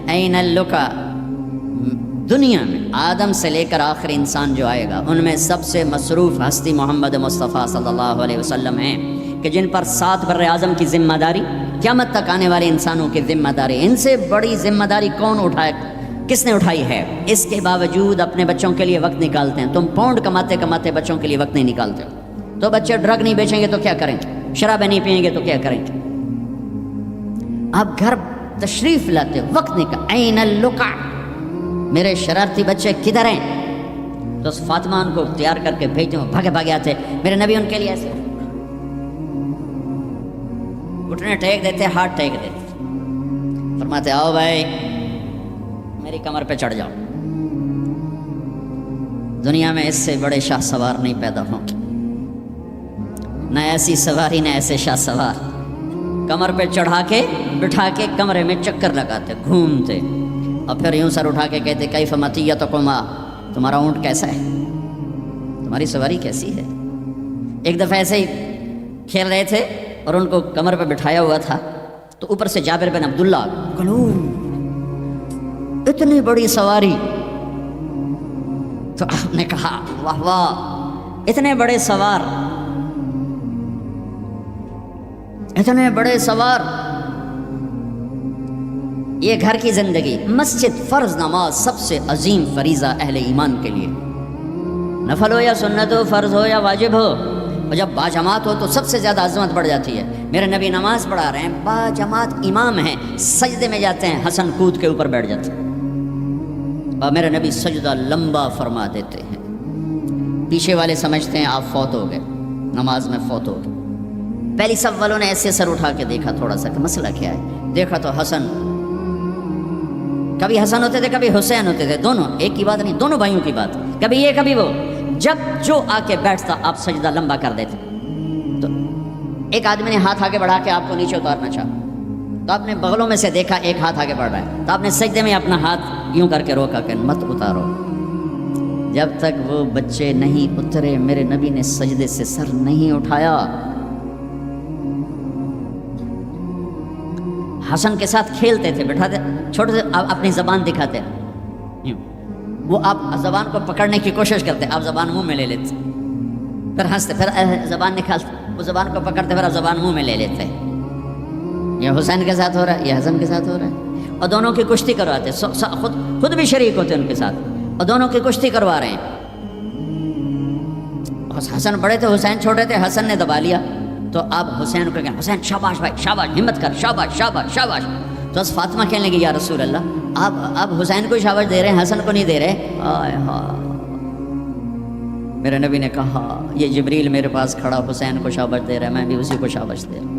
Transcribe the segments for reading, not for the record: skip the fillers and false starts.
N اللقا، دنیا میں آدم سے لے کر آخری انسان جو آئے گا ان میں سب سے مصروف ہستی محمد مصطفیٰ صلی اللہ علیہ وسلم ہیں، کہ جن پر 7 بر اعظم کی ذمہ داری، قیامت تک آنے والے انسانوں کی ذمہ داری، ان سے بڑی ذمہ داری کون اٹھائے، کس نے اٹھائی ہے؟ اس کے باوجود اپنے بچوں کے لیے وقت نکالتے ہیں۔ تم پاؤنڈ کماتے کماتے بچوں کے لیے وقت نہیں نکالتے ہو، تو بچے ڈرگ نہیں بیچیں گے تو کیا کریں گے، شرابیں نہیں پئیں گے تو کیا کریں گے؟ آپ گھر تشریف لاتے ہو، وقت نکال، این اللقا، میرے شرارتی بچے کدھر ہیں؟ تو فاطمہ ان کو تیار کر کے بھیجتے ہیں، بھاگے بھاگے آتے، میرے نبی ان کے لیے ایسے گھٹنے ٹیک دیتے، ہاتھ ٹیک دیتے، فرماتے آؤ بھائی میری کمر پہ چڑھ جاؤ، دنیا میں اس سے بڑے شاہ سوار نہیں پیدا ہوں، نہ ایسی سواری نہ ایسے شاہ سوار، کمر پہ چڑھا کے بٹھا کے کمرے میں چکر لگاتے، گھومتے، اور پھر یوں سر اٹھا کے کہتے کیف مطیتکما، تمہارا اونٹ کیسا ہے، تمہاری سواری کیسی ہے؟ ایک دفعہ ایسے ہی کھیل رہے تھے اور ان کو کمر پہ بٹھایا ہوا تھا، تو اوپر سے جابر بن عبداللہ، اتنی بڑی سواری، تو آپ نے کہا واہ واہ، اتنے بڑے سوار، اتنے بڑے سوار، یہ گھر کی زندگی، مسجد، فرض نماز سب سے عظیم فریضہ اہل ایمان کے لیے، نفل ہو یا سنت ہو، فرض ہو یا واجب ہو، اور جب باجماعت ہو تو سب سے زیادہ عظمت بڑھ جاتی ہے۔ میرے نبی نماز پڑھا رہے ہیں، باجماعت امام ہیں، سجدے میں جاتے ہیں، حسن کود کے اوپر بیٹھ جاتے ہیں، اور میرے نبی سجدہ لمبا فرما دیتے ہیں، پیچھے والے سمجھتے ہیں آپ فوت ہو گئے، نماز میں فوت ہو گئے۔ پہلی صف والوں نے ایسے سر اٹھا کے دیکھا تھوڑا سا کہ مسئلہ کیا ہے، دیکھا تو حسن، کبھی حسن ہوتے تھے کبھی حسین ہوتے تھے، دونوں ایک کی بات نہیں، دونوں بھائیوں کی بات، کبھی یہ کبھی وہ، جب جو آ کے بیٹھتا آپ سجدہ لمبا کر دیتے۔ تو ایک آدمی نے ہاتھ آگے بڑھا کے آپ کو نیچے اتارنا چاہا، تو آپ نے بغلوں میں سے دیکھا ایک ہاتھ آگے بڑھ رہا ہے، تو آپ نے سجدے میں اپنا ہاتھ یوں کر کے روکا کہ مت اتارو، جب تک وہ بچے نہیں اترے میرے نبی نے سجدے سے سر نہیں اٹھایا۔ حسن کے ساتھ کھیلتے تھے، بٹھاتے، چھوٹے سے اپنی زبان دکھاتے، وہ آپ زبان کو پکڑنے کی کوشش کرتے، آپ زبان منہ میں لے لیتے، پھر ہنستے، پھر زبان نکالتے، وہ زبان کو پکڑتے، پھر آپ زبان منہ میں لے لیتے۔ یہ حسین کے ساتھ ہو رہا ہے، یہ حسن کے ساتھ ہو رہا ہے، اور دونوں کی کشتی کرواتے، خود بھی شریک ہوتے ان کے ساتھ، اور دونوں کی کشتی کروا رہے ہیں۔ حسن بڑے تھے، حسین چھوٹے تھے، حسن نے دبا لیا، تو آپ حسین کو کہیں حسین شاباش بھائی، شاباش، ہمت کر، شاباش شاباش شاباش۔ تو بس فاطمہ کہنے لگی یا رسول اللہ، آپ حسین کو شاباش دے رہے ہیں، حسن کو نہیں دے رہے۔ آئے ہاں، میرے نبی نے کہا یہ جبریل میرے پاس کھڑا حسین کو شاباش دے رہا ہے، میں بھی اسی کو شاباش دے رہا ہوں۔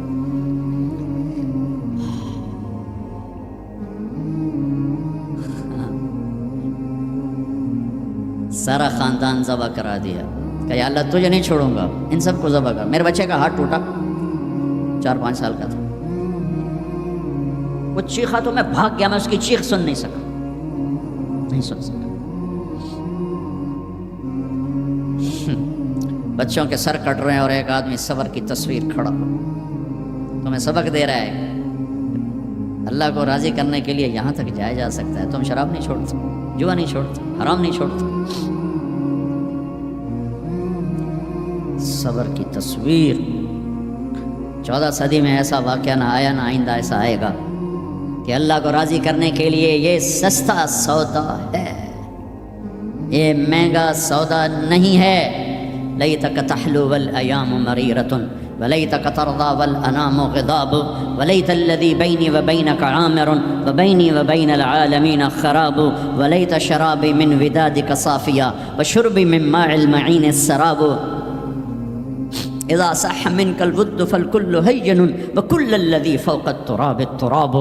سارا خاندان ذبح کرا دیا کہ یا اللہ تجھے نہیں چھوڑوں گا، ان سب کو ذبح کر۔ میرے بچے کا ہاتھ ٹوٹا، 4-5 سال کا تھا، وہ چیخا تو میں بھاگ گیا، میں اس کی چیخ سن نہیں سکا، نہیں سن سکا۔ بچوں کے سر کٹ رہے ہیں اور ایک آدمی صبر کی تصویر کھڑا تمہیں سبق دے رہا ہے، اللہ کو راضی کرنے کے لیے یہاں تک جایا جا سکتا ہے، تم شراب نہیں چھوڑتے، جوا نہیں چھوڑتے، حرام نہیں چھوڑتے۔ صبر کی تصویر، 14 صدی میں ایسا واقعہ نہ آیا، نہ آئندہ ایسا آئے گا کہ اللہ کو راضی کرنے کے لیے یہ سستا سودا ہے، یہ مہنگا سودا نہیں ہے۔ لیتک تحلو والایام مریرۃ ولیتک ترضی والانام غضاب ولیت الذی بینی وبینک عامر وبینی وبین العالمین خراب ولیت شرابی من ودادک صافیا وشربی من ماء المعین السراب اذا صح منک الود فالکل ہین وکل الذی فوق التراب التراب۔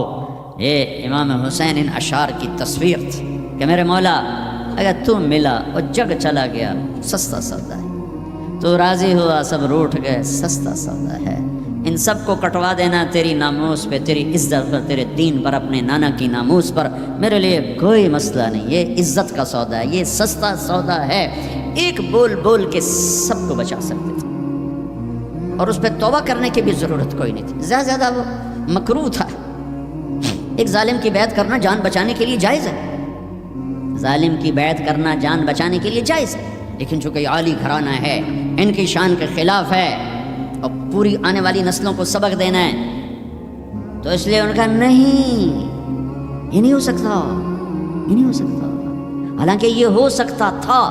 یہ امام حسین ان اشعار کی تصویر تھی کہ میرے مولا اگر تو ملا اور جگ چلا گیا سستا سودا ہے، تو راضی ہوا سب روٹھ گئے سستا سودا ہے، ان سب کو کٹوا دینا تیری ناموس پہ، تیری عزت پر، تیرے دین پر، اپنے نانا کی ناموس پر، میرے لیے کوئی مسئلہ نہیں، یہ عزت کا سودا ہے، یہ سستا سودا ہے۔ ایک بول بول کے سب کو بچا سکتے تھے اور اس پہ توبہ کرنے کی بھی ضرورت کوئی نہیں تھی، زیادہ وہ مکروہ تھا۔ ایک ظالم کی بیعت کرنا جان بچانے کے لیے جائز ہے، ظالم کی بیعت کرنا جان بچانے کے لیے جائز ہے، لیکن چونکہ یہ عالی گھرانہ ہے، ان کی شان کے خلاف ہے اور پوری آنے والی نسلوں کو سبق دینا ہے، تو اس لیے ان کا نہیں، یہ نہیں ہو سکتا، یہ نہیں ہو سکتا۔ حالانکہ یہ ہو سکتا تھا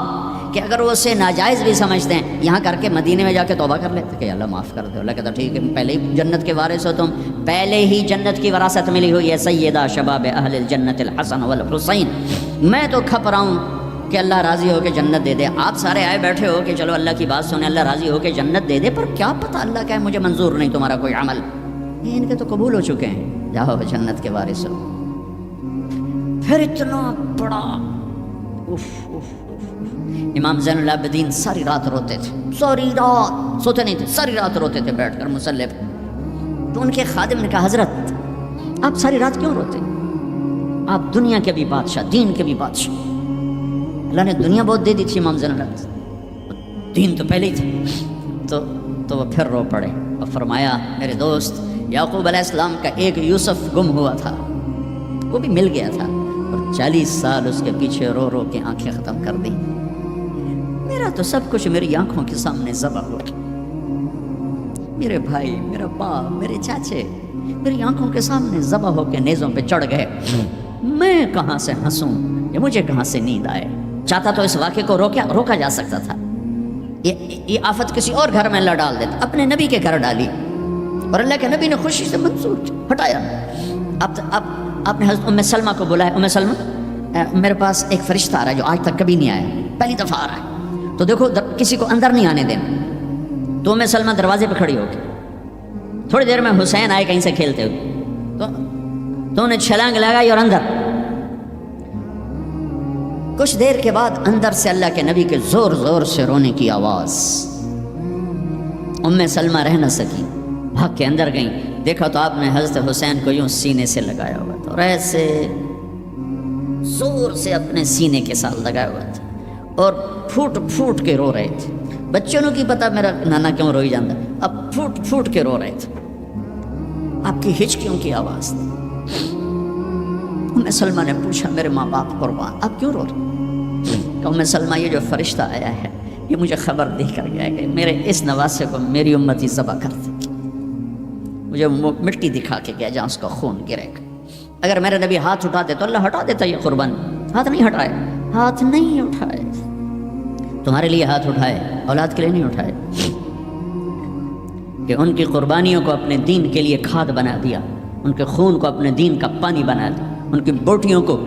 کہ اگر وہ اسے ناجائز بھی سمجھتے ہیں، یہاں کر کے مدینے میں جا کے توبہ کر لیتے کہ اللہ معاف کر دے۔ اللہ کہتا ٹھیک ہے، پہلے ہی جنت کے وارث ہو تم، پہلے ہی جنت کی وراثت ملی ہوئی ہے، سیدہ شباب اہل الجنت الحسن والحسین، میں تو کھپ رہا ہوں کہ اللہ راضی ہو کے جنت دے دے۔ آپ سارے آئے بیٹھے ہو کہ چلو اللہ کی بات سنیں، اللہ راضی ہو کے جنت دے دے، پر کیا پتہ اللہ کہے مجھے منظور نہیں تمہارا کوئی عمل، یہ ان کے تو قبول ہو چکے ہیں، جاؤ جنت کے وارث ہو۔ پھر اتنا بڑا امام زین العابدین ساری رات روتے تھے، ساری رات سوتے نہیں تھے، ساری رات روتے تھے بیٹھ کر مصلی پہ۔ تو ان کے خادم نے کہا حضرت آپ ساری رات کیوں روتے؟ آپ دنیا کے بھی بادشاہ، دین کے بھی بادشاہ، اللہ نے دنیا بہت دے دی تھی امام زین العابدین، دین تو پہلے ہی تھے۔ تو وہ پھر رو پڑے اور فرمایا میرے دوست یعقوب علیہ السلام کا ایک یوسف گم ہوا تھا، وہ بھی مل گیا تھا، اور 40 سال اس کے پیچھے رو رو کے آنکھیں ختم کر دی۔ میرا تو سب کچھ میری آنکھوں کے سامنے ذبح ہو گیا، میرے بھائی، میرا باپ، میرے چاچے میری آنکھوں کے سامنے ذبح ہو کے نیزوں پہ چڑھ گئے، میں کہاں سے ہنسوں یا مجھے کہاں سے نیند آئے؟ چاہتا تو اس واقعے کو روکا جا سکتا تھا، یہ آفت کسی اور گھر میں اللہ ڈال دیتا، اپنے نبی کے گھر ڈالی، اور اللہ کے نبی نے خوشی سے منظور ہٹایا۔ آپ نے حضرت ام سلمہ کو بلایا، ام سلمہ میرے پاس ایک فرشتہ آ رہا ہے جو آج تک کبھی نہیں آیا، پہلی دفعہ آ رہا ہے، تو دیکھو کسی کو اندر نہیں آنے دینا۔ تو ام سلمہ دروازے پہ کھڑی ہو کے، تھوڑی دیر میں حسین آئے کہیں سے کھیلتے ہوئے، تو انہیں چھلانگ لگائی اور اندر۔ کچھ دیر کے بعد اندر سے اللہ کے نبی کے زور زور سے رونے کی آواز، ام سلمہ رہ نہ سکی، بھاگ کے اندر گئیں، دیکھا تو آپ نے حضرت حسین کو یوں سینے سے لگایا ہوا تھا، اور ایسے زور سے اپنے سینے کے ساتھ لگایا ہوا تھا، اور پھوٹ پھوٹ کے رو رہے تھے۔ بچوں کو کی پتا میرا نانا کیوں روئی جاتا، اب پھوٹ پھوٹ کے رو رہے تھے، آپ کی ہچکیوں کی آواز تھی۔ ام سلمہ نے پوچھا میرے ماں باپ قربان آپ کیوں رو رہے؟ کہ ام سلمہ یہ جو فرشتہ آیا ہے یہ مجھے خبر دے کر گیا کہ میرے اس نواسے کو میری امتی ذبح کر دے، مجھے مٹی دکھا کے گیا جہاں اس کا خون گرے گا۔ اگر میرے نبی ہاتھ اٹھاتے تو اللہ ہٹا دیتا یہ قربان، ہاتھ نہیں ہٹائے، ہاتھ نہیں اٹھائے، تمہارے لیے ہاتھ اٹھائے، اولاد کے لیے نہیں اٹھائے، کہ ان کی قربانیوں کو اپنے دین کے لیے کھاد بنا دیا، ان کے خون کو اپنے دین کا پانی بنا دیا، ان کی بوٹیوں کو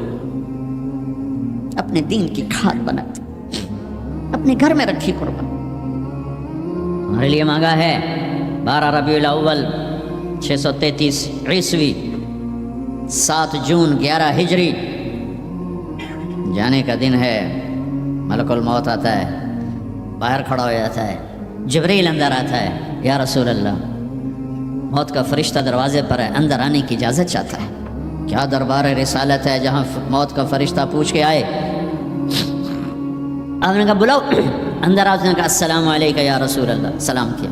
اپنے دین کی کھاد بنا دی، اپنے گھر میں رکھی قربان، تمہارے لیے مانگا ہے۔ 12 ربیع الاول 633 عیسوی، 7 جون 11 ہجری، جانے کا دن ہے، ملک الموت آتا ہے، باہر کھڑا ہو جاتا ہے، جبریل اندر آتا ہے، یا رسول اللہ موت کا فرشتہ دروازے پر ہے، اندر آنے کی اجازت چاہتا ہے۔ کیا دربار رسالت ہے جہاں موت کا فرشتہ پوچھ کے آئے؟ آپ نے کہا بلاؤ، اندر آپ نے کہا السلام علیکم یا رسول اللہ، سلام کیا،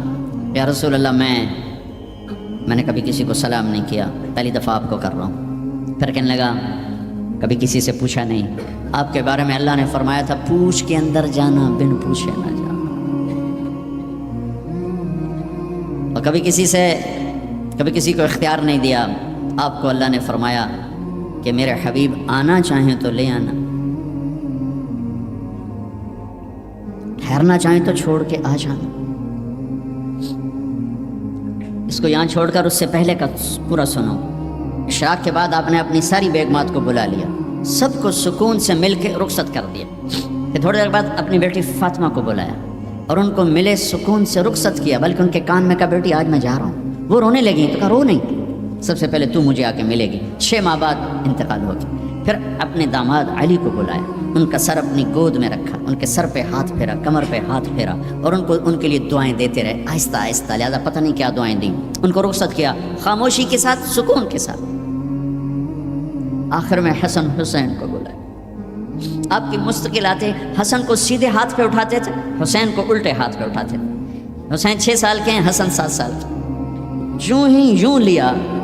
یا رسول اللہ میں نے کبھی کسی کو سلام نہیں کیا، پہلی دفعہ آپ کو کر رہا ہوں۔ پھر کہنے لگا کبھی کسی سے پوچھا نہیں، آپ کے بارے میں اللہ نے فرمایا تھا پوچھ کے اندر جانا، بن پوچھے نہ جانا، اور کبھی کسی کو اختیار نہیں دیا۔ آپ کو اللہ نے فرمایا کہ میرے حبیب آنا چاہیں تو لے آنا، ٹھہرنا چاہیں تو چھوڑ کے آ جانا۔ اس کو یہاں چھوڑ کر اس سے پہلے کا پورا سنو۔ اشراق کے بعد آپ نے اپنی ساری بیگمات کو بلا لیا، سب کو سکون سے مل کے رخصت کر دیا، پھر تھوڑی دیر بعد اپنی بیٹی فاطمہ کو بلایا اور ان کو ملے سکون سے رخصت کیا، بلکہ ان کے کان میں کہا بیٹی آج میں جا رہا ہوں۔ وہ رونے لگی تو کہا رو نہیں، سب سے پہلے تو مجھے آ کے ملے گی۔ 6 ماہ بعد انتقال ہو گیا۔ پھر اپنے داماد علی کو بلایا، ان کا سر اپنی گود میں رکھا، ان کے سر پہ ہاتھ پھیرا، کمر پہ ہاتھ پھیرا، اور ان کے لیے دعائیں دیتے رہے آہستہ آہستہ، لہٰذا پتہ نہیں کیا دعائیں دیں، ان کو رخصت کیا خاموشی کے ساتھ، سکون کے ساتھ۔ آخر میں حسن حسین کو بلایا۔ آپ کی مستقل آتے حسن کو سیدھے ہاتھ پہ اٹھاتے تھے، حسین کو الٹے ہاتھ پہ اٹھاتے تھے۔ حسین 6 سال کے ہیں، حسن 7 سال کے۔ یوں ہی یوں لیا،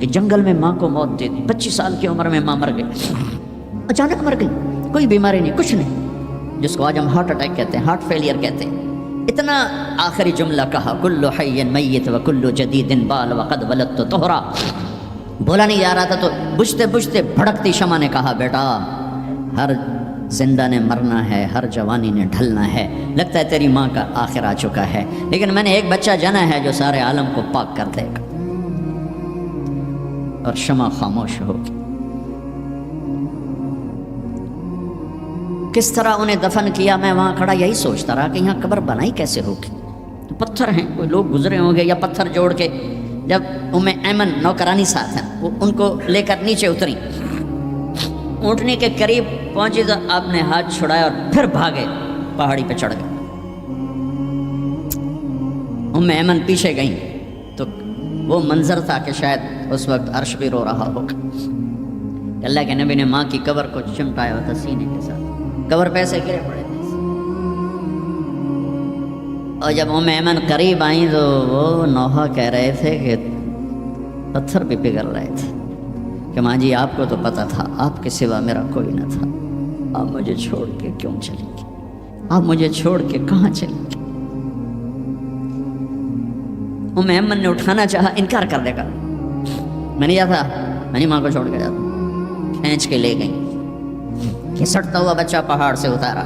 کہ جنگل میں ماں کو موت دے دی. 25 سال کی عمر میں ماں مر گئی, اچانک مر گئی, کوئی بیماری نہیں, کچھ نہیں, جس کو آج ہم ہارٹ اٹیک کہتے ہیں, ہارٹ فیلئر کہتے ہیں. اتنا آخری جملہ کہا, کل حی میت و کل جدید بال وقد ولدت طہرا. بولا نہیں جا رہا تھا تو بجھتے بجھتے بھڑکتی شمع نے کہا, بیٹا ہر زندہ نے مرنا ہے, ہر جوانی نے ڈھلنا ہے, لگتا ہے تیری ماں کا آخر آ چکا ہے, لیکن میں نے ایک بچہ جنا ہے جو سارے عالم کو پاک کر دے گا. اور شمع خاموش ہوگی. کس طرح انہیں دفن کیا, میں وہاں کھڑا یہی سوچتا رہا کہ یہاں قبر بنائی کیسے ہوگی. تو پتھر ہیں, کوئی لوگ گزرے ہوں گے یا پتھر جوڑ کے. جب ایمن نوکرانی ساتھ ہیں, وہ ان کو لے کر نیچے اتری, اونٹنے کے قریب پہنچی تو آپ نے ہاتھ چھڑایا اور پھر بھاگے, پہاڑی پہ چڑھ گئے. ایمن پیچھے گئیں تو وہ منظر تھا کہ شاید اس وقت عرش بھی رو رہا ہوگا. اللہ کے نبی نے ماں کی قبر کو چمٹایا ہوتا سینے کے ساتھ, قبر پہ سے گرے پڑے تھے. اور جب ایمن قریب آئیں تو وہ نوحہ کہہ رہے تھے کہ پتھر بھی پگھل رہے تھے کہ ماں جی آپ کو تو پتہ تھا آپ کے سوا میرا کوئی نہ تھا, آپ مجھے چھوڑ کے کیوں چلیں گے, آپ مجھے چھوڑ کے کہاں چلیں گے. ایمن نے اٹھانا چاہا, انکار کر دے گا, میں نہیں جاتا, میں نہیں ماں کو چھوڑ کے جاتا. کھینچ کے لے گئیں, کھسٹتا ہوا بچہ پہاڑ سے اتارا.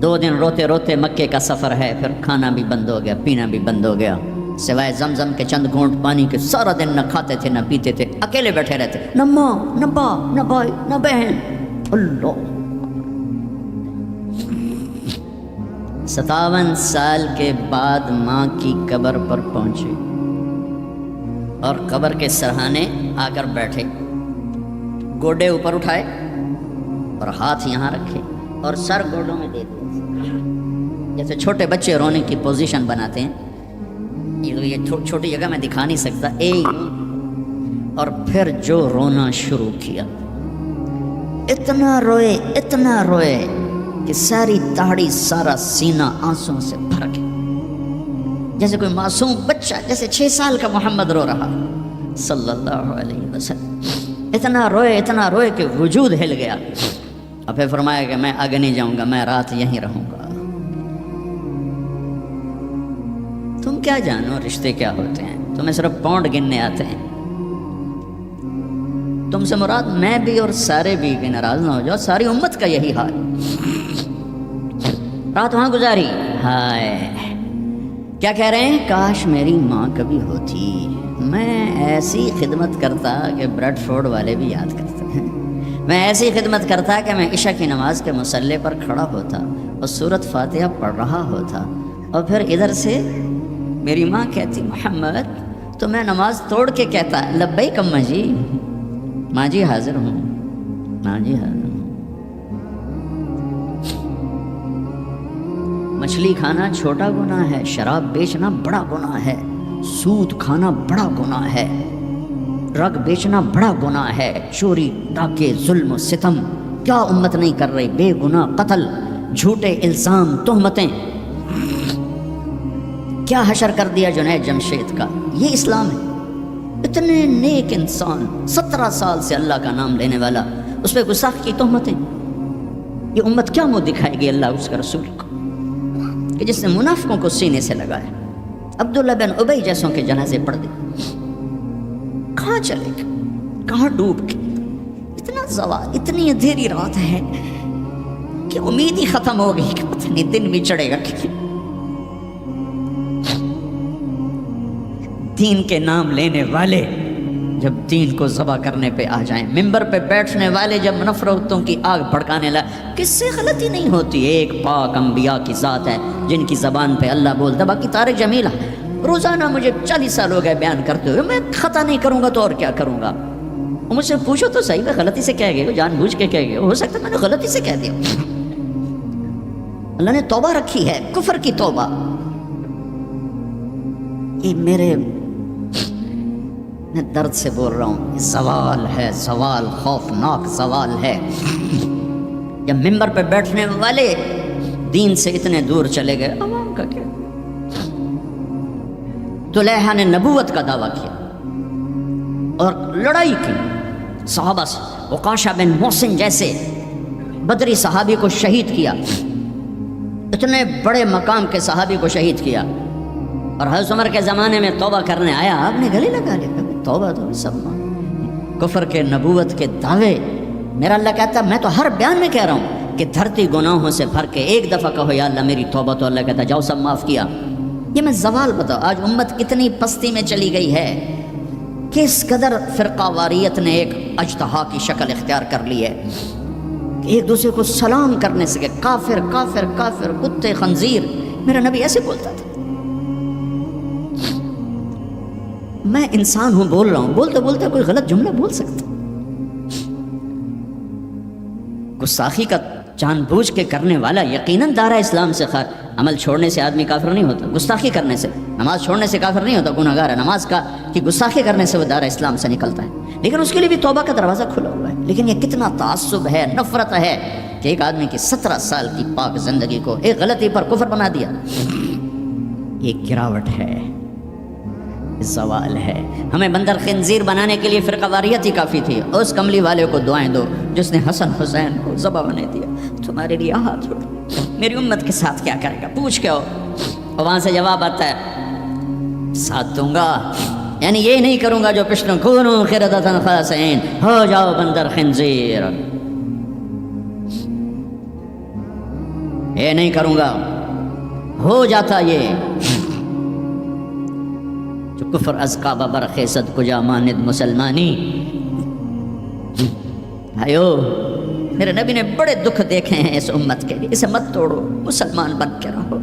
2 دن روتے روتے مکے کا سفر ہے, پھر کھانا بھی بند ہو گیا, پینا بھی بند ہو گیا, سوائے زمزم کے چند گھونٹ پانی کے سارا دن نہ کھاتے تھے نہ پیتے تھے, اکیلے بیٹھے رہتے, نہ ماں نہ باپ نہ بھائی نہ بہن. اللہ 57 سال کے بعد ماں کی قبر پر پہنچے اور قبر کے سرہانے آ کر بیٹھے, گوڈے اوپر اٹھائے اور ہاتھ یہاں رکھے اور سر گوڈوں میں دے دیا, جیسے چھوٹے بچے رونے کی پوزیشن بناتے ہیں. یہ چھوٹی جگہ میں دکھا نہیں سکتا. اور پھر جو رونا شروع کیا, اتنا روئے کہ ساری داڑھی سارا سینہ آنسوں سے بھر گیا, جیسے کوئی معصوم بچہ, جیسے 6 سال کا محمد رو رہا صلی اللہ علیہ وسلم. اتنا روئے کہ وجود ہل گیا. اور پھر فرمایا کہ میں آگے نہیں جاؤں گا, میں رات یہیں رہوں گا. تم کیا جانو رشتے کیا ہوتے ہیں, تمہیں صرف پاؤنڈ گننے آتے ہیں. تم سے مراد میں بھی اور سارے بھی, کہ ناراض نہ ہو جاؤ, ساری امت کا یہی حال. رات وہاں گزاری, ہائے کیا کہہ رہے ہیں, کاش میری ماں کبھی ہوتی, میں ایسی خدمت کرتا کہ بریڈ فورڈ والے بھی یاد کرتے ہیں. میں ایسی خدمت کرتا کہ میں عشاء کی نماز کے مصلی پر کھڑا ہوتا اور سورۃ فاتحہ پڑھ رہا ہوتا, اور پھر ادھر سے میری ماں کہتی محمد, تو میں نماز توڑ کے کہتا لبیک اماں جی, ماں جی حاضر ہوں, ماں جی حاضر ہوں. مچھلی کھانا چھوٹا گناہ ہے, شراب بیچنا بڑا گناہ ہے, سود کھانا بڑا گناہ ہے, رگ بیچنا بڑا گناہ ہے, چوری ڈاکے ظلم و ستم کیا امت نہیں کر رہی, بے گناہ قتل, جھوٹے الزام تہمتیں, کیا حشر کر دیا جنید جمشید کا. یہ اسلام ہے. اتنے نیک انسان, 17 سال سے اللہ کا نام لینے والا, اس پہ گستاخ کی تہمتیں. یہ امت کیا منہ دکھائے گی اللہ اس کے رسول کو, کہ جس نے منافقوں کو سینے سے لگایا, عبداللہ بن ابی جیسوں کے جنازے پڑھ دے. کہاں چلے گا, کہاں ڈوب کے. اتنا زوال, اتنی اندھیری رات ہے کہ امید ہی ختم ہو گئی کہ پتہ نہیں دن بھی چڑھے گا کہ. دین کے نام لینے والے جب دین کو ذبح کرنے پہ آ جائیں, ممبر پہ بیٹھنے والے جب نفرتوں کی آگ بھڑکانے لگے, کس سے غلطی نہیں ہوتی. ایک پاک انبیاء کی ذات ہے جن کی زبان پہ اللہ بولتا. باقی طارق جمیلہ روزانہ مجھے 40 سال ہو گئے بیان کرتے ہوئے, میں خطا نہیں کروں گا تو اور کیا کروں گا. مجھ سے پوچھو تو صحیح, میں غلطی سے کہہ گئے, جان بوجھ کے کہہ گئے, ہو سکتا ہے میں نے غلطی سے کہہ دیا. اللہ نے توبہ رکھی ہے, کفر کی توبہ. یہ میں درد سے بول رہا ہوں, زوال ہے, زوال خوفناک زوال ہے. جب ممبر پہ بیٹھنے والے دین سے اتنے دور چلے گئے, عوام کا کیا, طلحہ نے نبوت کا دعویٰ کیا اور لڑائی کی صحابہ سے، عکاشہ بن محسن جیسے بدری صحابی کو شہید کیا، اتنے بڑے مقام کے صحابی کو شہید کیا، اور حضرت عمر کے زمانے میں توبہ کرنے آیا، آپ نے گلے لگا لیا توبہ تو سب کفر کے نبوت کے دعوے. میرا اللہ کہتا میں تو ہر بیان میں کہہ رہا ہوں کہ دھرتی گناہوں سے بھر کے ایک دفعہ کہو یا اللہ میری توبہ، تو اللہ کہتا جاؤ سب معاف کیا. یہ میں زوال بتاؤ آج امت کتنی پستی میں چلی گئی ہے، کس قدر فرقہ واریت نے ایک اجتہا کی شکل اختیار کر لی ہے کہ ایک دوسرے کو سلام کرنے سے کہ کافر کافر کافر کتے خنزیر. میرا نبی ایسے بولتا تھا. میں انسان ہوں، بول رہا ہوں، بولتے بولتے کوئی غلط جملہ بول سکتا. گستاخی کا جان بوجھ کے کرنے والا یقیناً دارہ اسلام سے خارج. عمل چھوڑنے سے آدمی کافر نہیں ہوتا، گستاخی کرنے سے، نماز چھوڑنے سے کافر نہیں ہوتا، گناہگار ہے. نماز کا کہ گستاخی کرنے سے وہ دارہ اسلام سے نکلتا ہے، لیکن اس کے لیے بھی توبہ کا دروازہ کھلا ہوا ہے. لیکن یہ کتنا تعصب ہے، نفرت ہے کہ ایک آدمی کی 17 سال کی پاک زندگی کو ایک غلطی پر کفر بنا دیا. یہ گراوٹ ہے، زوال ہے. ہمیں بندر خنزیر بنانے کے لیے فرقہ واریت ہی کافی تھی. اس کملی والے کو دعائیں دو جس نے حسن حسین کو ذبح بنا دیا، تمہارے لیے ہاتھ جوڑ، میری امت کے ساتھ کیا کرے گا، پوچھ کے ہو. اور وہاں سے جواب آتا ہے ساتھ دوں گا، یعنی یہ نہیں کروں گا جو پشتوں کونوا قردۃ خاسئین، ہو جاؤ بندر خنزیر، یہ نہیں کروں گا. ہو جاتا یہ جو کفر از کعبہ برخیزد کجا ماند مسلمانی. بھائیو میرے نبی نے بڑے دکھ دیکھے ہیں اس امت کے لیے. اسے مت توڑو، مسلمان بن کے رہو،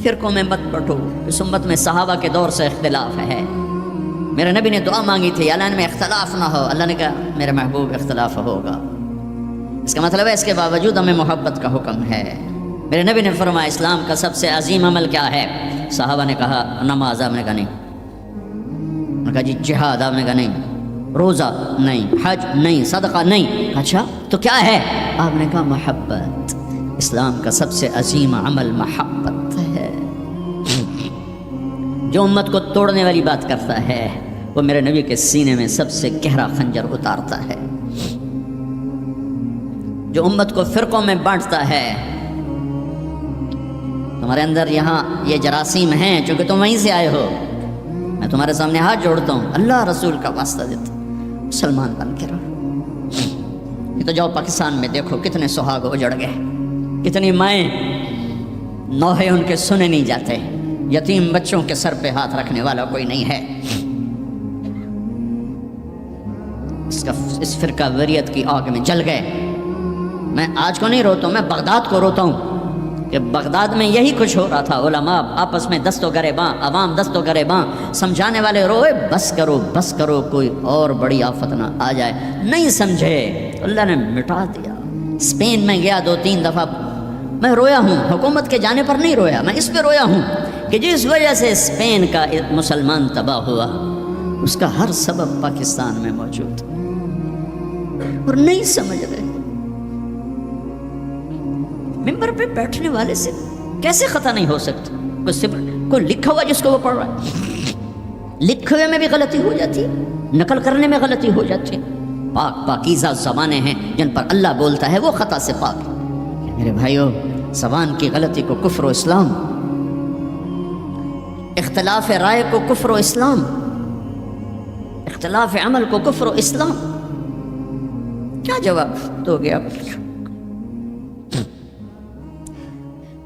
فرقوں میں مت بٹو. اس امت میں صحابہ کے دور سے اختلاف ہے. میرے نبی نے دعا مانگی تھی اللہ میں اختلاف نہ ہو. اللہ نے کہا میرے محبوب اختلاف ہوگا. اس کا مطلب ہے اس کے باوجود ہمیں محبت کا حکم ہے. میرے نبی نے فرمایا اسلام کا سب سے عظیم عمل کیا ہے؟ صحابہ نے کہا نماز. آپ نے کہا نہیں. انہوں نے کہا جی جہاد. آپ نے کہا نہیں. روزہ نہیں. حج نہیں. صدقہ نہیں. اچھا تو کیا ہے؟ آپ نے کہا محبت. اسلام کا سب سے عظیم عمل محبت ہے. جو امت کو توڑنے والی بات کرتا ہے وہ میرے نبی کے سینے میں سب سے گہرا خنجر اتارتا ہے. جو امت کو فرقوں میں بانٹتا ہے، تمہارے اندر یہاں یہ جراثیم ہیں چونکہ تم وہیں سے آئے ہو، میں تمہارے سامنے ہاتھ جوڑتا ہوں، اللہ رسول کا واسطہ دیتا ہوں، مسلمان بن کے رہو. یہ تو جاؤ پاکستان میں دیکھو کتنے سہاگ اجڑ گئے، کتنی مائیں نوحے ان کے سنے نہیں جاتے، یتیم بچوں کے سر پہ ہاتھ رکھنے والا کوئی نہیں ہے. اس فرقہ وریت کی آگ میں جل گئے. میں آج کو نہیں روتا ہوں، میں بغداد کو روتا ہوں کہ بغداد میں یہی کچھ ہو رہا تھا. علماء آپس میں دست و گریباں، عوام دست و گریباں، سمجھانے والے روئے بس کرو بس کرو، کوئی اور بڑی آفت نہ آ جائے. نہیں سمجھے اللہ نے مٹا دیا. اسپین میں گیا 2-3 دفعہ، میں رویا ہوں. حکومت کے جانے پر نہیں رویا، میں اس پہ رویا ہوں کہ جس وجہ سے اسپین کا مسلمان تباہ ہوا اس کا ہر سبب پاکستان میں موجود اور نہیں سمجھ رہے. ممبر پہ بیٹھنے والے سے کیسے خطا نہیں ہو سکتا؟ کوئی لکھا ہوا جس کو وہ پڑھ رہا ہے، لکھے ہوئے میں بھی غلطی ہو جاتی ہے، نقل کرنے میں غلطی ہو جاتی ہے. پاک پاکیزہ زبانیں ہیں جن پر اللہ بولتا ہے، وہ خطا سے پاک. میرے بھائیو زبان کی غلطی کو کفر و اسلام، اختلاف رائے کو کفر و اسلام، اختلاف عمل کو کفر و اسلام. کیا جواب دو گے آپ؟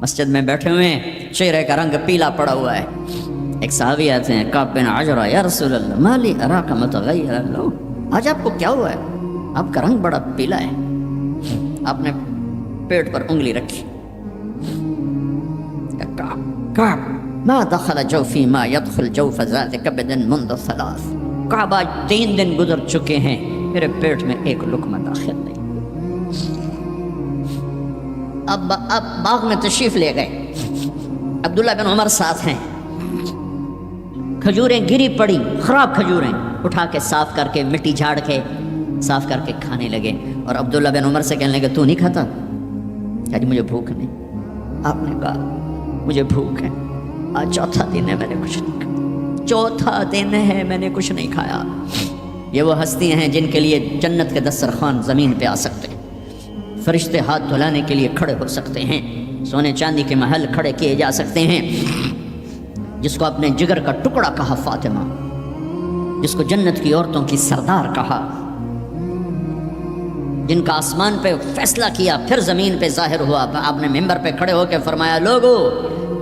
مسجد میں بیٹھے ہوئے ہیں، چہرے کا رنگ پیلا پڑا ہوا ہے. ایک صحابی آتے ہیں، کعب بن عجرہ، یا رسول اللہ ما لی اراک متغیرا، آج آپ کو کیا ہوا ہے؟ آپ کا رنگ بڑا پیلا ہے. آپ نے پیٹ پر انگلی رکھی. کعب ما دخل جوفی ما يدخل جوف ذات کبد منذ 3. کعب آج 3 دن گزر چکے ہیں، میرے پیٹ میں ایک لقمہ داخل نہیں. اب باغ میں تشریف لے گئے. عبداللہ بن عمر ساتھ ہیں. کھجوریں گری پڑی، خراب کھجوریں اٹھا کے صاف کر کے مٹی جھاڑ کے صاف کر کے کھانے لگے. اور عبداللہ بن عمر سے کہنے لگے تو نہیں کھاتا؟ کہا جی مجھے بھوک نہیں. آپ نے کہا مجھے بھوک ہے، آج 4تھا دن ہے میں نے کچھ نہیں کھایا. چوتھا دن ہے میں نے کچھ نہیں کھایا. یہ وہ ہستیاں ہیں جن کے لیے جنت کے دسترخوان زمین پہ آ سکتے ہیں, فرشتے ہاتھ دھلانے کے لیے کھڑے ہو سکتے ہیں, سونے چاندی کے محل کھڑے کیے جا سکتے ہیں. جس کو اپنے جگر کا ٹکڑا کہا فاطمہ, جس کو جنت کی عورتوں کی سردار کہا, جن کا آسمان پہ فیصلہ کیا پھر زمین پہ ظاہر ہوا. آپ نے ممبر پہ کھڑے ہو کے فرمایا, لوگو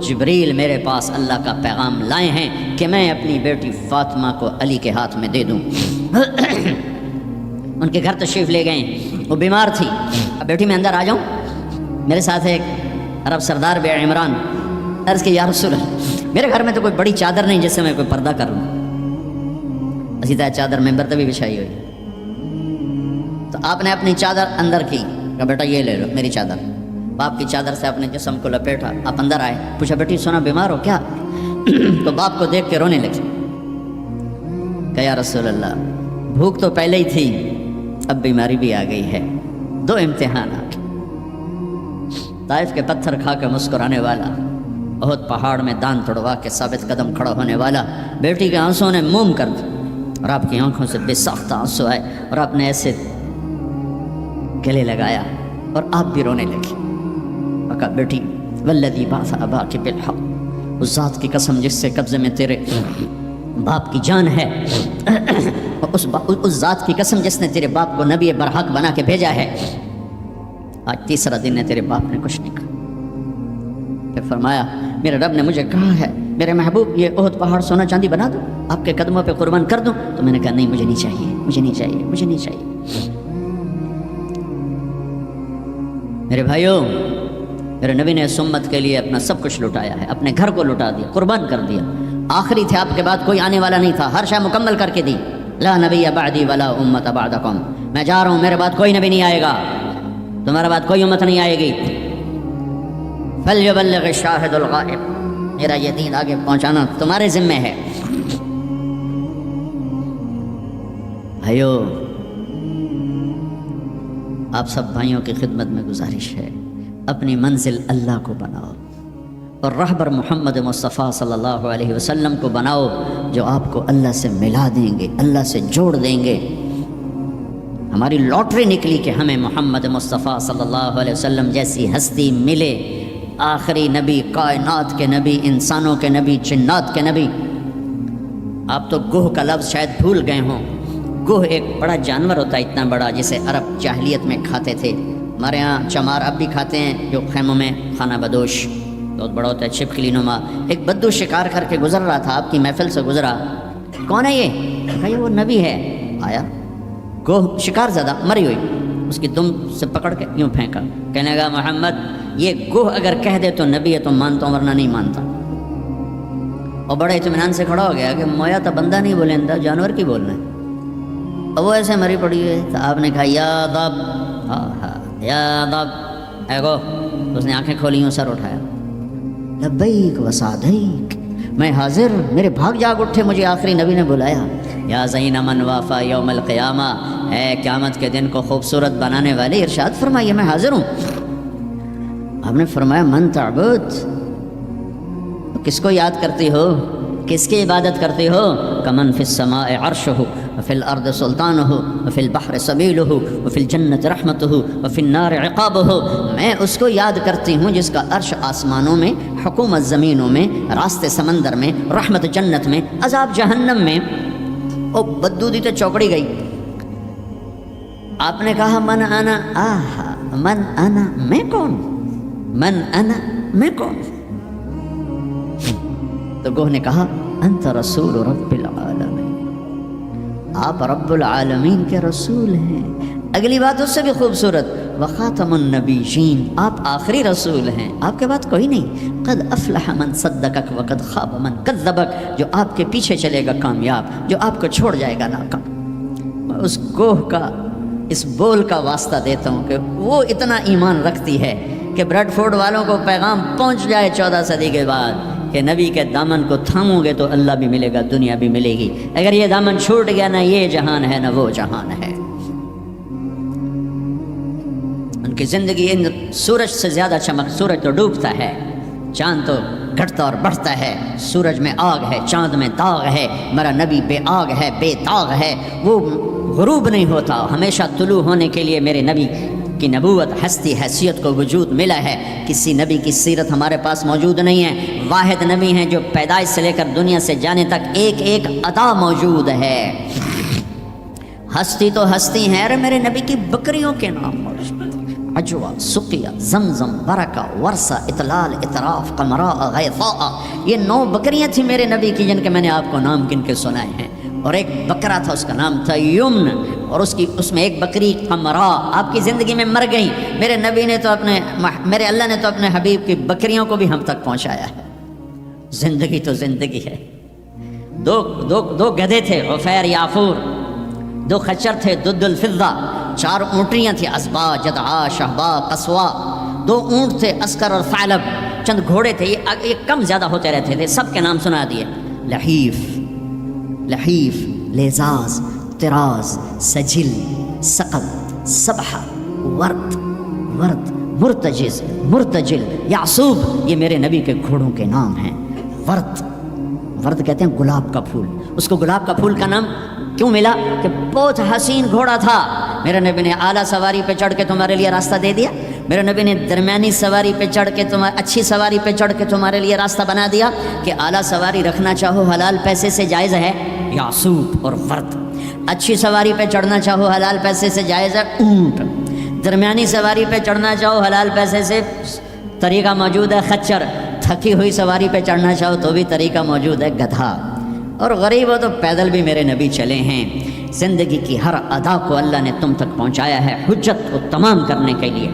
جبریل میرے پاس اللہ کا پیغام لائے ہیں کہ میں اپنی بیٹی فاطمہ کو علی کے ہاتھ میں دے دوں. ان کے گھر تشریف لے گئے, وہ بیمار تھی. اب بیٹی میں اندر آ جاؤں, میرے ساتھ ایک عرب سردار بے عمران. عرض کہ یا رسول اللہ, میرے گھر میں تو کوئی بڑی چادر نہیں جس سے میں کوئی پردہ کر لوں. اسی طرح چادر ممبر تک بھی بچھائی ہوئی. تو آپ نے اپنی چادر اندر کی, کہا بیٹا یہ لے لو میری چادر. باپ کی چادر سے اپنے جسم کو لپیٹا. آپ اندر آئے, پوچھا بیٹی سونا بیمار ہو کیا؟ تو باپ کو دیکھ کے رونے لگی. کہا یا رسول اللہ, بھوک تو پہلے ہی تھی, اب بیماری بھی آ گئی ہے. دو امتحانات, طائف کے پتھر کھا کے مسکرانے والا, احد پہاڑ میں دان توڑوا کے ثابت قدم کھڑا ہونے والا. بیٹی کے آنسوں نے موم کر دی اور آپ کی آنکھوں سے بے ساختہ آنسو آئے اور آپ نے ایسے گلے لگایا اور آپ بھی رونے لگی. کہا بیٹی والذی بعث اباک بالحق, اس ذات کی قسم جس سے قبضے میں تیرے باپ کی جان ہے, اس ذات کی قسم جس نے تیرے باپ کو نبی برحق بنا کے بھیجا ہے, آج تیسرا دن ہے تیرے باپ نے کچھ نہیں کہا. پھر فرمایا میرے رب نے مجھے کہا ہے میرے محبوب یہ احد پہاڑ سونا چاندی بنا دوں, آپ کے قدموں پہ قربان کر دوں. تو میں نے کہا نہیں, مجھے نہیں چاہیے, مجھے نہیں چاہیے, مجھے نہیں چاہیے. میرے بھائیوں, میرے نبی نے اس امت کے لیے اپنا سب کچھ لٹایا ہے, اپنے گھر کو لٹا دیا, قربان کر دیا. آخری تھے, آپ کے بعد کوئی آنے والا نہیں تھا, ہر شے مکمل کر کے دی. لا نبی بعدی ولا امت بعدکم, میں جا رہا ہوں, میرے بعد کوئی نبی نہیں آئے گا, تمہارے بعد کوئی امت نہیں آئے گی. فلیبلغ الشاہد الغائب, میرا یہ دین آگے پہنچانا تمہارے ذمہ ہے. بھائیو, آپ سب بھائیوں کی خدمت میں گزارش ہے, اپنی منزل اللہ کو بناؤ اور رہبر محمد مصطفیٰ صلی اللہ علیہ وسلم کو بناؤ, جو آپ کو اللہ سے ملا دیں گے, اللہ سے جوڑ دیں گے. ہماری لاٹری نکلی کہ ہمیں محمد مصطفیٰ صلی اللہ علیہ وسلم جیسی ہستی ملے, آخری نبی, کائنات کے نبی, انسانوں کے نبی, جنات کے نبی. آپ تو گوہ کا لفظ شاید بھول گئے ہوں. گوہ ایک بڑا جانور ہوتا ہے, اتنا بڑا, جسے عرب جاہلیت میں کھاتے تھے. ہمارے ہاں چمار اب بھی کھاتے ہیں, جو خیموں میں کھانا بدوش بہت بڑا ہوتا ہے, چھپکلی نما. ایک بدو شکار کر کے گزر رہا تھا, آپ کی محفل سے گزرا. کون ہے یہ؟ کہا یہ وہ نبی ہے. آیا, گوہ شکار زدہ مری ہوئی, اس کی دم سے پکڑ کے یوں پھینکا. کہنے لگا محمد یہ گوہ اگر کہہ دے تو نبی ہے تو مانتا ہوں, ورنہ نہیں مانتا. اور بڑے اطمینان سے کھڑا ہو گیا کہ مویا تو بندہ نہیں بولیں, جانور کی بولنا ہے. اور وہ ایسے مری پڑی ہے. تو آپ نے کہا یا ضب, ہاں ہاں یا ضب, اے گو. اس نے آنکھیں کھولی, یوں سر اٹھایا. لبیک و سعدیک, میں حاضر, میرے بھاگ جاگ اٹھے, مجھے آخری نبی نے بلایا. یا زین من وافا یوم القیامہ, اے قیامت کے دن کو خوبصورت بنانے والے, ارشاد فرمائیے میں حاضر ہوں. آپ نے فرمایا من تعبد, کس کو یاد کرتی ہو, کس کی عبادت کرتی ہو؟ کمن فی السماء عرشہ وفی الارض سلطانہ وفی البحر سبیلہ وفی الجنت رحمتہ وفی النار عقابہ. میں اس کو یاد کرتی ہوں جس کا عرش آسمانوں میں, حکومت زمینوں میں, راستے سمندر میں, رحمت جنت میں, عذاب جہنم میں. او بدو دی تو چوکڑی گئی. آپ نے کہا من انا, آہا من انا, میں کون, من انا, میں کون؟ تو گوہ نے کہا انت رسول رب العالمین, آپ رب العالمین کے رسول ہیں. اگلی بات اس سے بھی خوبصورت, وخاتم النبیین, آپ آخری رسول ہیں, آپ کے بعد کوئی نہیں. قد افلح من صدقک وقد خاب من کذبک, جو آپ کے پیچھے چلے گا کامیاب, جو آپ کو چھوڑ جائے گا ناکام. میں اس گوہ کا, اس بول کا واسطہ دیتا ہوں کہ وہ اتنا ایمان رکھتی ہے کہ بریڈ فورڈ والوں کو پیغام پہنچ جائے 14 صدی کے بعد کہ نبی کے دامن کو تھامو گے تو اللہ بھی ملے گا, دنیا بھی ملے گی. اگر یہ دامن چھوٹ گیا, نہ یہ جہان ہے نہ وہ جہان ہے. ان کی زندگی ان سورج سے زیادہ چمک, سورج تو ڈوبتا ہے, چاند تو گھٹتا اور بڑھتا ہے، سورج میں آگ ہے، چاند میں داغ ہے، میرا نبی بے آگ ہے، بے داغ ہے، وہ غروب نہیں ہوتا، ہمیشہ طلوع ہونے کے لیے میرے نبی کی نبوت، ہستی، حیثیت کو وجود ملا ہے۔ کسی نبی کی سیرت ہمارے پاس موجود نہیں ہے، واحد نبی ہیں جو پیدائش سے لے کر دنیا سے جانے تک ایک ایک ادا موجود ہے۔ ہستی تو ہستی ہیں، ارے میرے نبی کی بکریوں کے نام موجود ہیں، عجوہ، سقیہ، زمزم، برکہ، ورثہ، اطلال، اطراف، قمراء، غیثاء، یہ 9 بکریاں تھیں میرے نبی کی جن کے میں نے آپ کو نام گن کے سنائے ہیں، اور ایک بکرا تھا اس کا نام تھا یمن، اور اس میں ایک بکری قمراء آپ کی زندگی میں مر گئی۔ میرے نبی نے تو میرے اللہ نے تو اپنے حبیب کی بکریوں کو بھی ہم تک پہنچایا ہے۔ زندگی تو زندگی ہے۔ دو گدھے تھے، عفیر، یافور، 2 خچر تھے، دد الفضہ، 4 اونٹیاں تھیں، ازبا، جدعا، شہبا، قصوا، 2 اونٹ تھے، اسکر اور ثعلب، چند گھوڑے تھے، یہ کم زیادہ ہوتے رہتے تھے، سب کے نام سنا دیے، لحیف، لیزاز، طراز، سجل، سقط، سبحہ، ورد، مرتجز، مرتجل، یعصوب، یہ میرے نبی کے گھوڑوں کے نام ہیں۔ ورد کہتے ہیں گلاب کا پھول، اس کو گلاب کا پھول کا نام کیوں ملا؟ کہ بہت حسین گھوڑا تھا۔ میرے نبی نے اعلیٰ سواری پہ چڑھ کے تمہارے لیے راستہ دے دیا، میرے نبی نے درمیانی سواری پہ چڑھ کے اچھی سواری پہ چڑھ کے تمہارے لیے راستہ بنا دیا کہ اعلیٰ سواری رکھنا چاہو حلال پیسے سے جائز ہے، یعصوب اور ورد۔ اچھی سواری پہ چڑھنا چاہو حلال پیسے سے جائز ہے، اونٹ۔ درمیانی سواری پہ چڑھنا چاہو حلال پیسے سے طریقہ موجود ہے، خچر۔ تھکی ہوئی سواری پہ چڑھنا چاہو تو بھی طریقہ موجود ہے، گدھا۔ اور غریب ہو تو پیدل بھی میرے نبی چلے ہیں۔ زندگی کی ہر ادا کو اللہ نے تم تک پہنچایا ہے حجت کو تمام کرنے کے لیے۔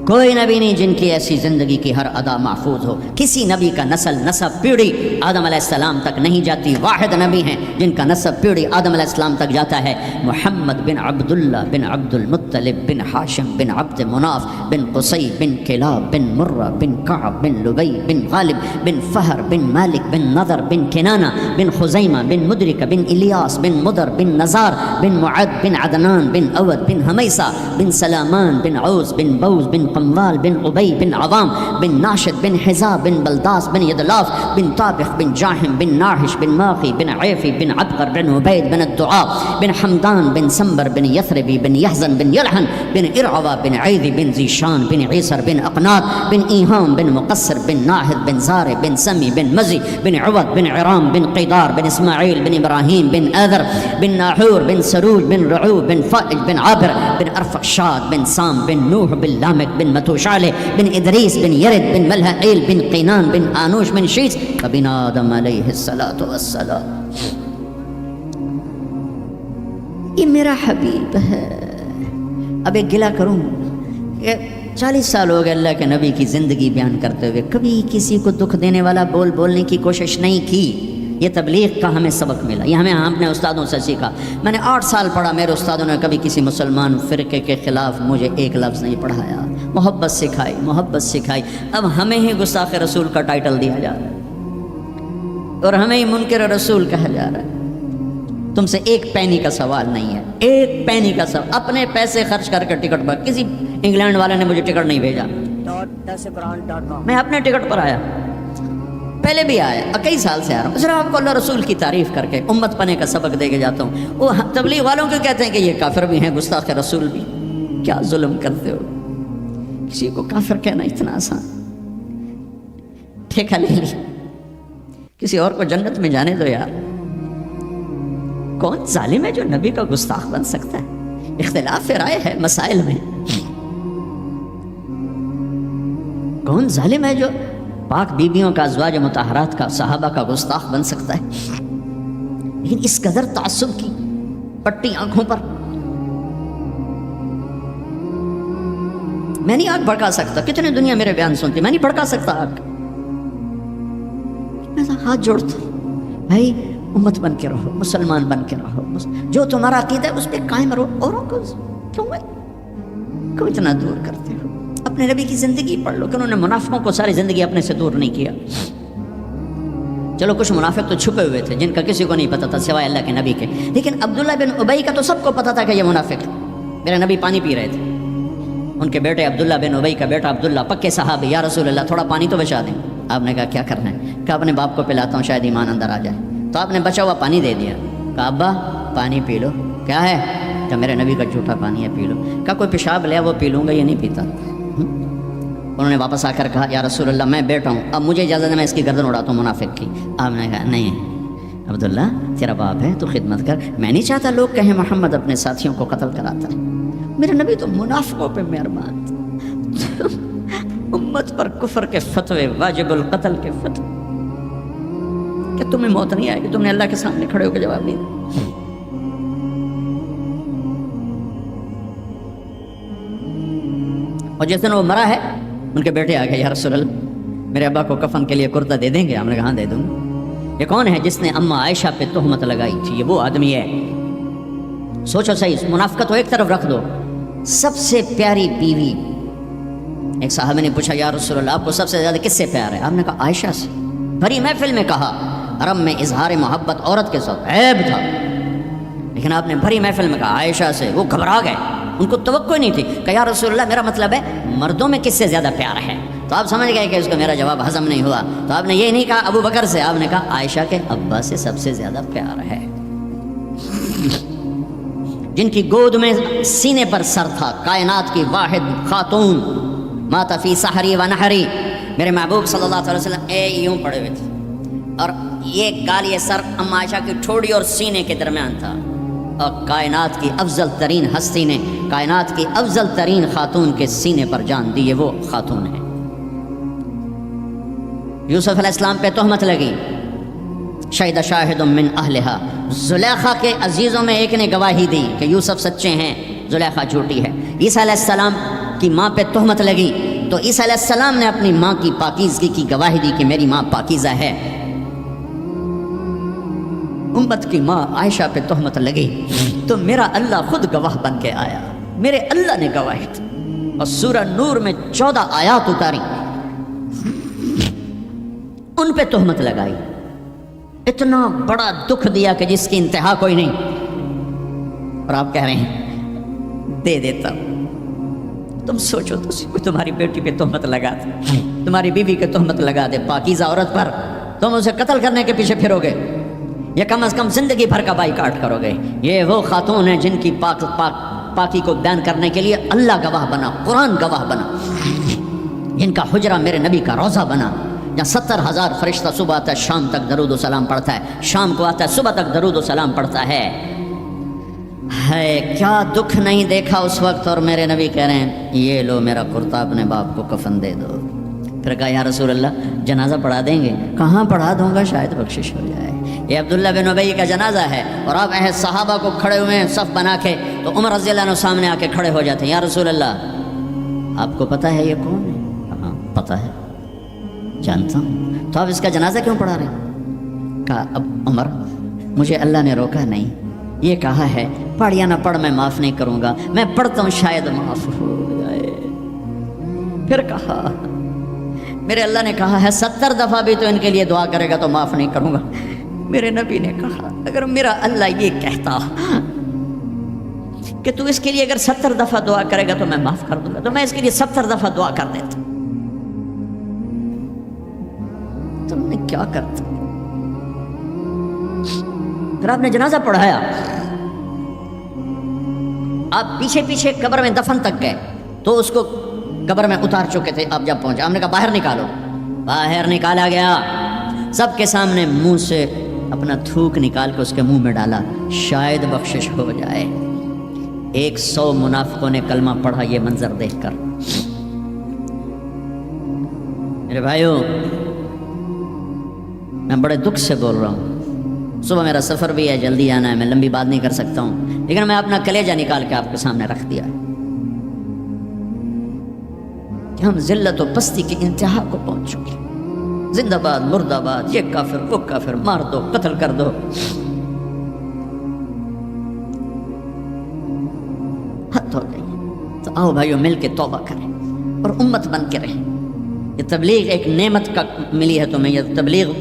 کوئی نبی نہیں جن کی ایسی زندگی کی ہر ادا محفوظ ہو۔ کسی نبی کا نسب پیڑھی آدم علیہ السلام تک نہیں جاتی، واحد نبی ہیں جن کا نسب پیڑھی آدم علیہ السلام تک جاتا ہے، محمد بن عبداللہ بن عبد المطلب بن ہاشم بن عبد مناف بن قصی بن کلاب بن مرہ بن کعب بن لبی بن غالب بن فہر بن مالک بن نضر بن کنانہ بن خزیمہ بن مدرکہ بن الیاس بن مدر بن نزار بن معد بن عدنان بن اود بن حمیسہ بن سلامان بن عوز بن بوز بن قموال بن عبی بن عوام بن ناشد بن حزا بن بلداس بن یدلاف بن طابخ بن جاحم بن ناحش بن ماقی بن عیفی بن عبقر بن عبید بن الدعاء بن حمدان بن سنبر بن یثربی بن یحزن بن یلحن بن ارعوہ بن عیدی بن ذیشان بن عیسر بن اقناط بن ایہام بن مقصر بن ناہد بن زارع بن سمی بن مزی بن عوض بن عرام بن قیدار بن اسماعیل بن ابراہیم بن آذر بن ناحور بن سرول بن رعوب بن فائج بن عابر بن ارفقشاد بن سام بن نوح بن لامک بن متوشالہ بن ادریس بن یرد بن ملہائیل بن قینان بن آنوش بن شیس بن آدم علیہ السلام۔ یہ میرا حبیب ہے۔ اب ایک گلہ کروں، 40 سال ہو گئے اللہ کے نبی کی زندگی بیان کرتے ہوئے، کبھی کسی کو دکھ دینے والا بولنے کی کوشش نہیں کی۔ یہ تبلیغ کا ہمیں سبق ملا، یہ ہمیں اپنے استادوں سے سیکھا۔ میں نے 8 سال پڑھا، میرے استادوں نے کبھی کسی مسلمان فرقے کے خلاف مجھے ایک لفظ نہیں پڑھایا، محبت سکھائی۔ اب ہمیں ہی گستاخ رسول کا ٹائٹل دیا جا رہا ہے اور ہمیں ہی منکر رسول کہا جا رہا ہے۔ تم سے 1 پینی کا سوال نہیں ہے، 1 پینی کا سوال، اپنے پیسے خرچ کر کے ٹکٹ پر، کسی انگلینڈ والے نے مجھے ٹکٹ نہیں بھیجا، میں اپنے ٹکٹ پر آیا، پہلے بھی آیا، کئی سال سے آ رہا ہوں، صرف آپ کو اللہ رسول کی تعریف کر کے امت پنے کا سبق دے کے جاتا ہوں۔ وہ تبلیغ والوں کو کہتے ہیں کہ یہ کافر بھی ہیں، گستاخ رسول بھی۔ کیا ظلم کرتے ہو، کسی کو کافر کہنا اتنا آسان، ٹھیکہ لے لی، کسی اور کو جنت میں جانے دو یار۔ کون ظالم ہے جو نبی کا گستاخ بن سکتا ہے؟ اختلاف رائے ہے مسائل میں، کون ظالم ہے جو پاک بیویوں کا، ازواج مطہرات کا، صحابہ کا گستاخ بن سکتا ہے؟ لیکن اس قدر تعصب کی پٹی آنکھوں پر، میں نہیں آگ بھڑکا سکتا، کتنے دنیا میرے بیان سنتی، میں نہیں بھڑکا سکتا آگ، میں ہاتھ جوڑتا ہوں، بھائی امت بن کے رہو، مسلمان بن کے رہو، جو تمہارا عقیدہ ہے اس پہ قائم رہو، اوروں کو کیوں اتنا دور کرتے ہو؟ اپنے نبی کی زندگی پڑھ لو کہ انہوں نے منافقوں کو ساری زندگی اپنے سے دور نہیں کیا۔ چلو کچھ منافق تو چھپے ہوئے تھے جن کا کسی کو نہیں پتا تھا سوائے اللہ کے نبی کے، لیکن عبداللہ بن ابی کا تو سب کو پتا تھا کہ یہ منافق ہے۔ میرے نبی پانی پی رہے تھے، ان کے بیٹے عبداللہ بن ابی کا بیٹا عبداللہ پکے صحابی، یا رسول اللہ تھوڑا پانی تو بچا دیں۔ آپ نے کہا کیا کرنا ہے؟ کہا اپنے باپ کو پلاتا ہوں شاید ایمان اندر آ جائے۔ تو آپ نے بچا ہوا پانی دے دیا۔ کہا ابا پانی پی لو۔ کیا ہے؟ کہ میرے نبی کا جھوٹا پانی ہے، پی لو۔ کہا کوئی پیشاب لیا وہ پی لوں گا، یہ نہیں پیتا۔ انہوں نے واپس آ کر کہا یا رسول اللہ میں بیٹا ہوں، اب مجھے اجازت ہے میں اس کی گردن اڑاتا ہوں منافق کی۔ آپ نے کہا نہیں عبداللہ تیرا باپ ہے تو خدمت کر، میں نہیں چاہتا لوگ کہیں محمد اپنے ساتھیوں کو قتل کراتا ہے۔ میرے نبی تو منافقوں پہ مہربان تھے، امت پر کفر کے فتوے، واجب القتل کے فتوے، کہ تمہیں موت نہیں آئے گی، تم نے اللہ کے سامنے کھڑے ہو کے جواب نہیں دیا۔ اور جس دن وہ مرا ہے ان کے بیٹے آ گئے، یا رسول اللہ میرے ابا کو کفن کے لیے کرتا دے دیں گے؟ ہم نے کہا دے دوں گا۔ یہ کون ہے جس نے اما عائشہ پہ تہمت لگائی تھی؟ یہ وہ آدمی ہے۔ سوچو صحیح، منافقت کو ایک طرف رکھ دو، سب سے پیاری بیوی۔ ایک صحابہ نے پوچھا یا رسول اللہ آپ کو سب سے زیادہ کس سے پیار ہے؟ آپ نے کہا عائشہ سے۔ بھری محفل میں کہا، حرم میں اظہار محبت عورت کے ساتھ عیب تھا، لیکن آپ نے بھری محفل میں کہا عائشہ سے۔ وہ گھبرا گئے، ان کو توقع نہیں تھی کہ یا رسول اللہ میرا مطلب ہے مردوں میں کس سے زیادہ پیار ہے؟ تو آپ سمجھ گئے کہ اس کو میرا جواب ہضم نہیں ہوا، تو آپ نے یہ نہیں کہا ابو بکر سے، آپ نے کہا عائشہ کے ابا سے سب سے زیادہ پیار ہے، جن کی گود میں سینے پر سر تھا، کائنات کی واحد خاتون، مات فی سحری و نحری۔ میرے محبوب صلی اللہ علیہ وسلم یوں پڑے ہوئے تھے، اور یہ گال، یہ سر اما عائشہ کی ٹھوڑی اور سینے کے درمیان تھا، اور کائنات کی افضل ترین ہستی نے، کائنات کی افضل ترین خاتون کے سینے پر جان دی، وہ خاتون ہے۔ یوسف علیہ السلام پہ تہمت لگی، شہد شاہد من اہلہا، زلیخا کے عزیزوں میں ایک نے گواہی دی کہ یوسف سچے ہیں، زلیخا جھوٹی ہے۔ عیسیٰ علیہ السلام کی ماں پہ تہمت لگی تو عیسیٰ علیہ السلام نے اپنی ماں کی پاکیزگی کی گواہی دی کہ میری ماں پاکیزہ ہے۔ امت کی ماں عائشہ پہ تہمت لگی تو میرا اللہ خود گواہ بن کے آیا، میرے اللہ نے گواہی دی، اور سورہ نور میں 14 آیات اتاری، ان پہ تہمت لگائی، اتنا بڑا دکھ دیا کہ جس کی انتہا کوئی نہیں، اور آپ کہہ رہے ہیں دے دیتا ہوں۔ تم سوچو تو کوئی تمہاری بیٹی پہ تہمت لگا دے، تمہاری بیوی پہ تہمت لگا دے، پاکیزہ عورت پر، تم اسے قتل کرنے کے پیچھے پھرو گے یا کم از کم زندگی بھر کا بائیکاٹ کرو گے؟ یہ وہ خاتون ہیں جن کی پاکی کو بیان کرنے کے لیے اللہ گواہ بنا، قرآن گواہ بنا، جن کا حجرہ میرے نبی کا روضہ بنا، جہاں 70,000 فرشتہ صبح آتا ہے شام تک درود و سلام پڑھتا ہے، شام کو آتا ہے صبح تک درود و سلام پڑھتا ہے۔ کیا دکھ نہیں دیکھا اس وقت، اور میرے نبی کہہ رہے ہیں یہ لو میرا کرتا اپنے باپ کو کفن دے دو۔ پھر کہا یا رسول اللہ جنازہ پڑھا دیں گے؟ کہاں پڑھا دوں گا، شاید بخشش ہو جائے۔ یہ عبداللہ بن ابی کا جنازہ ہے، اور آپ صحابہ کو کھڑے ہوئے ہیں صف بنا کے، تو عمر رضی اللہ عنہ سامنے آ کے کھڑے ہو جاتے ہیں، یا رسول اللہ آپ کو پتہ ہے یہ کون ہے؟ ہاں پتہ ہے، جانتا ہوں، تو آپ اس کا جنازہ کیوں پڑھا رہے ہیں؟ کہا اب عمر مجھے اللہ نے روکا نہیں، یہ کہا ہے پڑھ یا نہ پڑھ میں معاف نہیں کروں گا، میں پڑھتا ہوں شاید معاف ہو جائے۔ پھر کہا میرے اللہ نے کہا ہے 70 دفعہ بھی تو ان کے لیے دعا کرے گا تو معاف نہیں کروں گا۔ میرے نبی نے کہا اگر میرا اللہ یہ کہتا کہ تو اس کے لیے اگر 70 دفعہ دعا کرے گا تو میں معاف کر دوں گا، تو میں اس کے لیے 70 دفعہ دعا کر دیتا۔ تم نے کیا کرتا؟ پھر آپ نے جنازہ پڑھایا، آپ پیچھے پیچھے قبر میں دفن تک گئے، تو اس کو قبر میں اتار چکے تھے، آپ جب پہنچے آپ نے کہا باہر نکالو، باہر نکالا گیا، سب کے سامنے منہ سے اپنا تھوک نکال کے اس کے منہ میں ڈالا، شاید بخشش ہو جائے۔ 100 منافقوں نے کلمہ پڑھا یہ منظر دیکھ کر۔ میرے بھائیوں میں بڑے دکھ سے بول رہا ہوں، صبح میرا سفر بھی ہے، جلدی آنا ہے، میں لمبی بات نہیں کر سکتا ہوں، لیکن میں اپنا کلیجہ نکال کے آپ کے سامنے رکھ دیا کہ ہم ذلت و پستی کی انتہا کو پہنچ چکے۔ زندہ باد مردہ باد، یہ کافر وہ کافر، مار دو قتل کر دو۔ حد ہو گئی، تو آؤ بھائیو مل کے توبہ کریں اور امت بن کے رہیں۔ یہ تبلیغ ایک نعمت کا ملی ہے تمہیں، یہ تبلیغ